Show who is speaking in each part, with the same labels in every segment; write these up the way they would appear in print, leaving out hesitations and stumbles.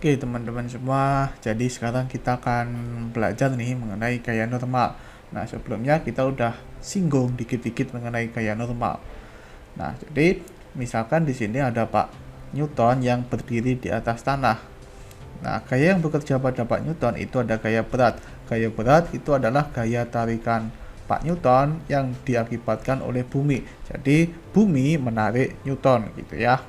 Speaker 1: Oke teman-teman semua, jadi sekarang kita akan belajar nih mengenai gaya normal. Nah sebelumnya kita udah singgung dikit-dikit mengenai gaya normal. Nah jadi misalkan di sini ada Pak Newton yang berdiri di atas tanah. Nah gaya yang bekerja pada Pak Newton itu ada gaya berat. Gaya berat itu adalah gaya tarikan Pak Newton yang diakibatkan oleh bumi. Jadi bumi menarik Newton gitu ya.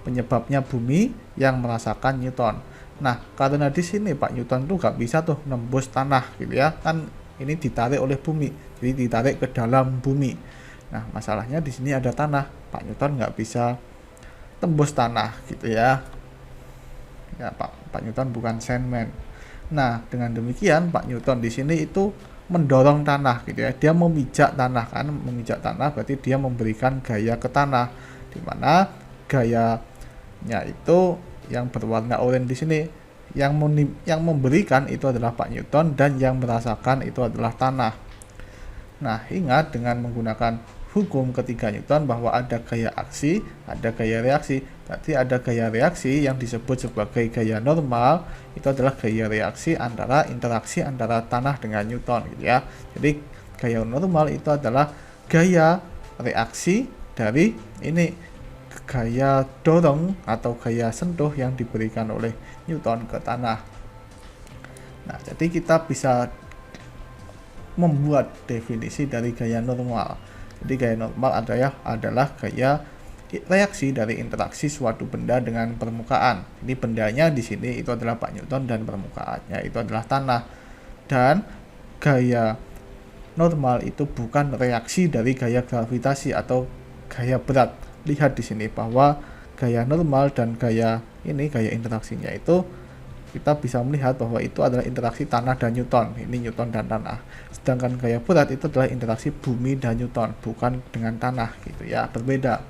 Speaker 1: Penyebabnya bumi yang merasakan Newton. Nah, karena di sini Pak Newton tuh nggak bisa tuh nembus tanah gitu ya, kan ini ditarik oleh bumi, jadi ditarik ke dalam bumi. Nah, masalahnya di sini ada tanah, Pak Newton nggak bisa tembus tanah gitu ya. Ya, Pak Newton bukan Sandman. Nah, dengan demikian Pak Newton di sini itu mendorong tanah gitu ya. Dia memijak tanah kan, memijak tanah berarti dia memberikan gaya ke tanah, di mana gaya itu yang berwarna oranye di sini yang memberikan itu adalah Pak Newton dan yang merasakan itu adalah tanah. Nah, ingat dengan menggunakan hukum ketiga Newton bahwa ada gaya aksi, ada gaya reaksi. Berarti ada gaya reaksi yang disebut sebagai gaya normal, itu adalah gaya reaksi antara interaksi antara tanah dengan Newton gitu ya. Jadi gaya normal itu adalah gaya reaksi dari ini gaya dorong atau gaya sentuh yang diberikan oleh Newton ke tanah. Nah, jadi kita bisa membuat definisi dari gaya normal. Jadi gaya normal adalah gaya reaksi dari interaksi suatu benda dengan permukaan. Jadi bendanya di sini itu adalah Pak Newton dan permukaannya itu adalah tanah. Dan gaya normal itu bukan reaksi dari gaya gravitasi atau gaya berat. Lihat di sini bahwa gaya normal dan gaya interaksinya itu kita bisa melihat bahwa itu adalah interaksi tanah dan Newton. Ini Newton dan tanah. Sedangkan gaya berat itu adalah interaksi bumi dan Newton, bukan dengan tanah gitu ya, berbeda.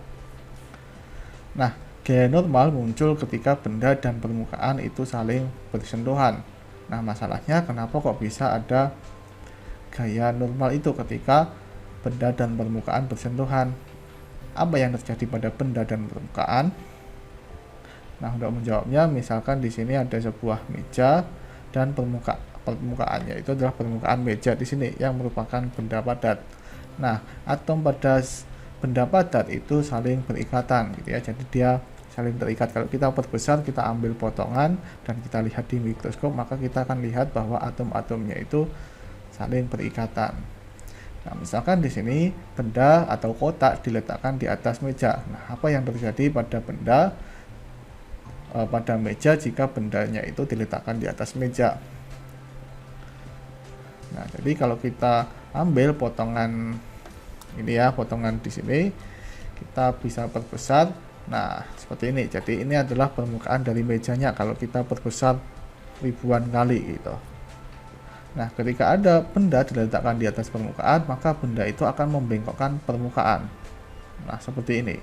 Speaker 1: Nah, gaya normal muncul ketika benda dan permukaan itu saling bersentuhan. Nah, masalahnya kenapa kok bisa ada gaya normal itu ketika benda dan permukaan bersentuhan? Apa yang terjadi pada benda dan permukaan? Nah, untuk menjawabnya, misalkan di sini ada sebuah meja dan permukaannya itu adalah permukaan meja di sini yang merupakan benda padat. Nah, atom pada benda padat itu saling berikatan gitu ya. Jadi dia saling terikat. Kalau kita perbesar, kita ambil potongan dan kita lihat di mikroskop, maka kita akan lihat bahwa atom-atomnya itu saling berikatan. Nah, misalkan di sini benda atau kotak diletakkan di atas meja. Nah, apa yang terjadi pada pada meja jika bendanya itu diletakkan di atas meja? Nah, jadi kalau kita ambil potongan ini ya, potongan di sini, kita bisa perbesar. Nah, seperti ini. Jadi ini adalah permukaan dari mejanya kalau kita perbesar ribuan kali gitu. Nah, ketika ada benda diletakkan di atas permukaan, maka benda itu akan membengkokkan permukaan. Nah, seperti ini.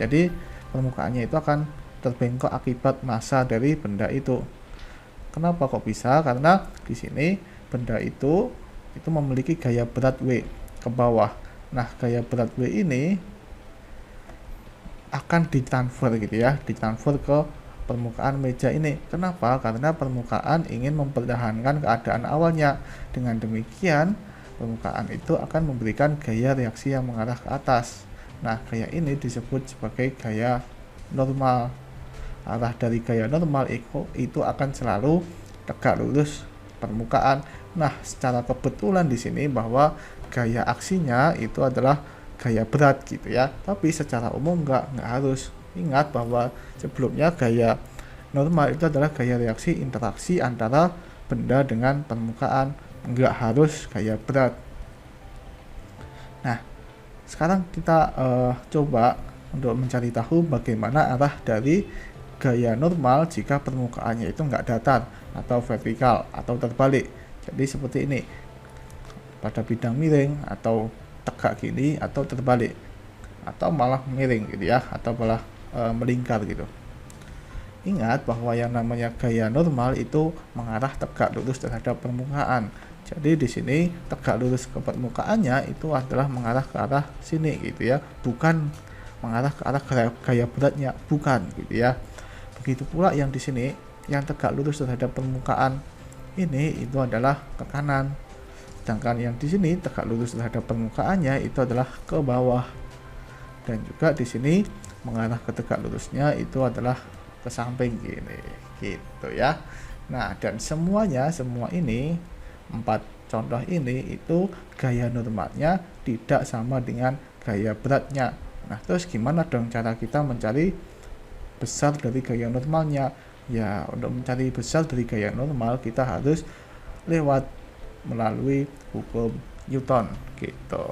Speaker 1: Jadi, permukaannya itu akan terbengkok akibat massa dari benda itu. Kenapa kok bisa? Karena di sini benda itu memiliki gaya berat W ke bawah. Nah, gaya berat W ini akan ditransfer gitu ya, ditransfer ke permukaan meja ini. Kenapa? Karena permukaan ingin mempertahankan keadaan awalnya. Dengan demikian, permukaan itu akan memberikan gaya reaksi yang mengarah ke atas. Nah, gaya ini disebut sebagai gaya normal. Arah dari gaya normal itu akan selalu tegak lurus permukaan. Nah, secara kebetulan di sini bahwa gaya aksinya itu adalah gaya berat gitu ya. Tapi secara umum nggak harus. Ingat bahwa sebelumnya gaya normal itu adalah gaya reaksi interaksi antara benda dengan permukaan, nggak harus gaya berat. Nah, sekarang kita coba untuk mencari tahu bagaimana arah dari gaya normal jika permukaannya itu nggak datar atau vertikal atau terbalik. Jadi seperti ini, pada bidang miring atau tegak gini atau terbalik, atau malah miring gitu ya, atau malah melingkar gitu. Ingat bahwa yang namanya gaya normal itu mengarah tegak lurus terhadap permukaan. Jadi di sini tegak lurus ke permukaannya itu adalah mengarah ke arah sini gitu ya, bukan mengarah ke arah gaya beratnya, bukan gitu ya. Begitu pula yang di sini yang tegak lurus terhadap permukaan ini itu adalah ke kanan. Sedangkan yang di sini tegak lurus terhadap permukaannya itu adalah ke bawah. Dan juga di sini mengarah ke tegak lurusnya itu adalah ke samping gini, gitu ya. Nah, dan semua ini 4 contoh ini itu gaya normalnya tidak sama dengan gaya beratnya. Nah, terus gimana dong cara kita mencari besar dari gaya normalnya? Ya, untuk mencari besar dari gaya normal kita harus melalui hukum Newton gitu.